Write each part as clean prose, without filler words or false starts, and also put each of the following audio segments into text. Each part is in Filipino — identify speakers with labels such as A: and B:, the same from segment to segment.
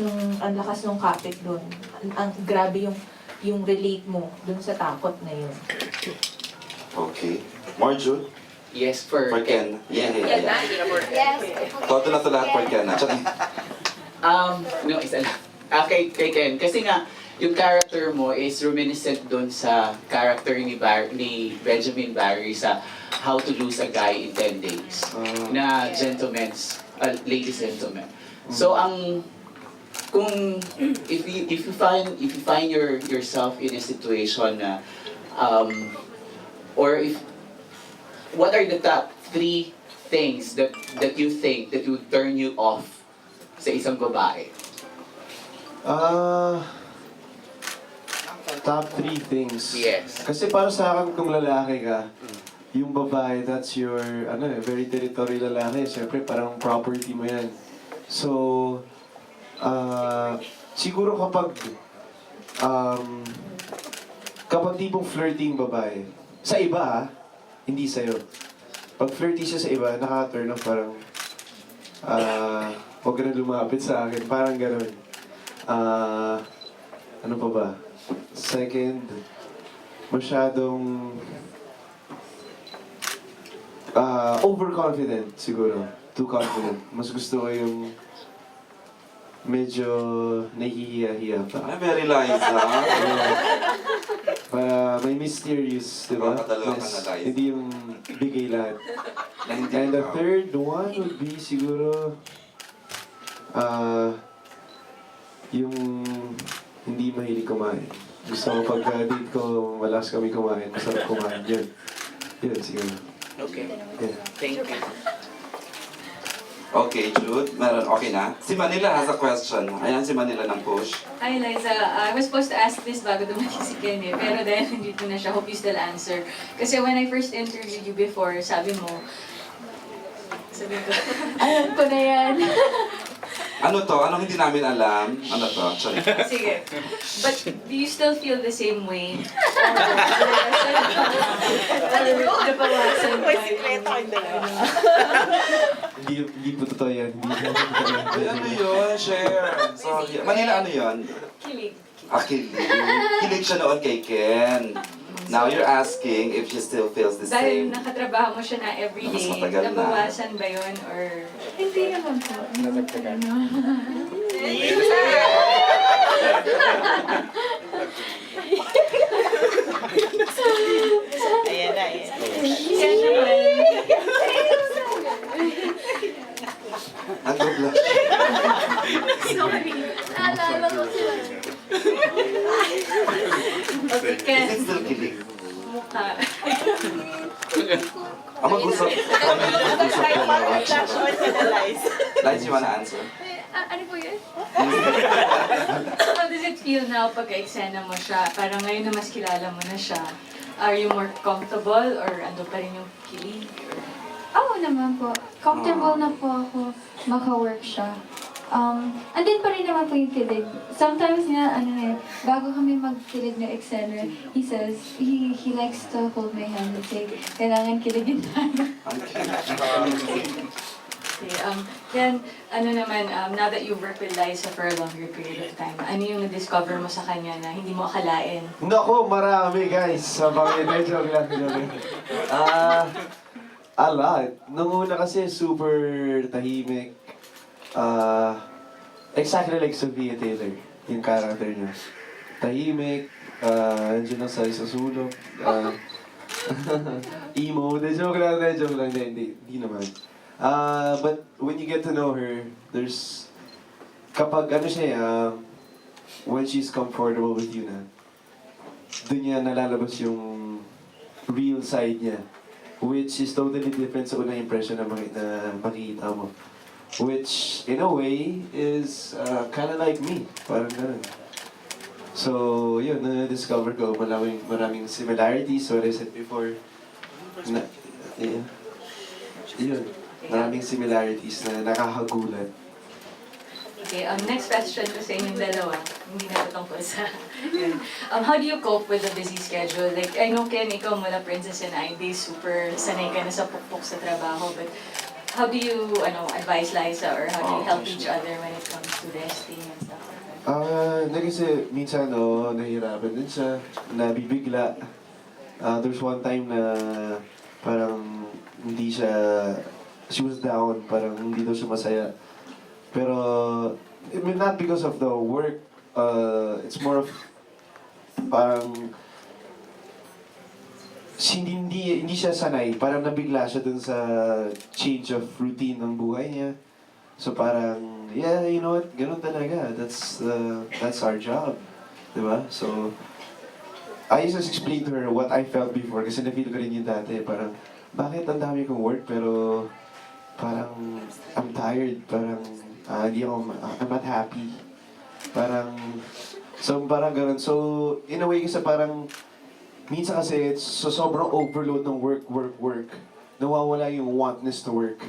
A: ang lakas nung kapit doon. Ang grabe yung relate mo doon sa takot na yun.
B: Okay. Marjul?
C: Yes, for
B: Ken. Yeah.
D: Yes.
B: Todo na to lahat for Ken. Actually,
C: No, isa lang. Kay Ken. Kasi nga, yung character mo is reminiscent dun sa character ni Benjamin Barry sa How to Lose a Guy in 10 Days. Na ladies gentleman. So, kung if you find yourself in a situation na or if what are the top 3 things that you think that would turn you off sa isang babae?
E: Top 3 things.
C: Yes.
E: Kasi para sa akin kung lalaki ka, yung babae, that's your, very territorial lalaki. Siyempre, parang property mo yan. So, siguro kapag tipong flirting babae, sa iba hindi sa'yo. Pag flirty siya sa iba, nakaka-turn off parang, huwag ka na lumapit sa akin. Parang gano'n. Ano pa ba? Second, masyadong overconfident siguro. Too confident. Mas gusto ko yung medyo nahihiya-hiya pa.
B: very nice, ha?
E: Para may mysterious, di ba?
B: Makakadalawa ka na lies.
E: Hindi yung bigay lahat.
B: Na hindi
E: And the
B: ikaw.
E: third one would be siguro yung hindi mahilig kumain. Gusto ko pagka-date ko, malakas kami kumain, masarap kumain. Yun. Yun, siguro.
C: Okay.
E: Yeah.
C: Thank you.
B: Okay, Jude. Okay na? Si Manila has a question. Ayan si Manila ng push.
F: Hi, Liza. I was supposed to ask this bago dumating si Ken eh. Pero dahil nandito na siya, hope you still answer. Kasi when I first interviewed you before, sabi ko, alam ko na yan.
B: Ano to? Anong hindi namin alam? Ano to? Sorry.
F: Sige. But do you still feel the same way? Nabawasan ba?
E: Hindi po totoo yan. Hindi po totoo
B: Ay,
E: yan.
B: ano yun? Share. Sorry. Manila, ano yun?
F: Kilig.
B: Kilig. Kilig siya noon kay Ken. Now you're asking if she still feels the
F: Dahil
B: same.
F: nakatrabaho mo siya na
B: Mas
F: everyday,
B: matagal na.
F: nabawasan ba yun? Or
A: Hindi naman po.
D: Ayan na, ayan.
F: yan naman.
B: Ang gobla.
F: Sorry. Naalala ko sila. Okay, Ken.
B: Is it still kilig?
F: Mukha.
B: Ang mag-usap. Mag-usap ko na. Lights, you wanna answer?
F: Ano po yun? How does it feel now pag eksena mo siya? Parang ngayon na mas kilala mo na siya. Are you more comfortable or ando pa rin yung kilig?
G: Oo naman po. Comfortable na po ako maka-work siya. Andin pa rin naman po yung kilig. Sometimes nga, bago kami magkilig na eksena, he says, he likes to hold my hand and say, kailangan kiligin tayo.
F: Okay, Ken, ano naman, now that you've worked with Liza for a longer period of time, ano yung na-discover mo sa kanya na hindi mo akalain?
E: Naku, marami guys. Sa mga joke lang. A lot. Nung una kasi super tahimik. Exactly like Sophia Taylor, yung character niya. Tahimik, nandiyan lang sa sulok. Emo, joke lang, hindi naman. But when you get to know her, there's, kapag when she's comfortable with you na, dun niya nalalabas yung real side niya. Which is totally different sa unang impression na makikita mo. Which, in a way, is kind of like me. Parang ganun. So, yun, na-discover ko maraming similarities. What I said before. Yun. Maraming similarities na nakakagulat.
F: Okay, next question ko sa inyong dalawa. Hindi na ito tungkol sa... how do you cope with a busy schedule? Like, I know, Ken, ikaw mula Princess and Ivy, super sanay ka na sa pukpok sa trabaho, but how do you advise Liza or how do you help each other when it comes to resting and stuff like that?
E: Kasi minsan, nahihirapan din siya, nabibigla. There's one time na parang hindi siya, she was down, parang hindi daw siya masaya. Pero, I mean, not because of the work, it's more of, parang, hindi siya sanay, parang nabigla siya dun sa change of routine ng buhay niya. So parang, yeah, you know what, ganun talaga, that's our job, di ba? So, I used to explain to her what I felt before, kasi na-feel ko rin yun dati, parang, bakit ang dami kong work, pero parang, I'm tired, parang, hindi ako, I'm not happy. Parang, so parang ganun. So, in a way, kasi parang, minsan kasi, so sobrang overload ng work, nawawala yung wantness to work.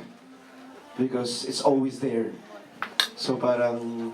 E: Because it's always there. So parang,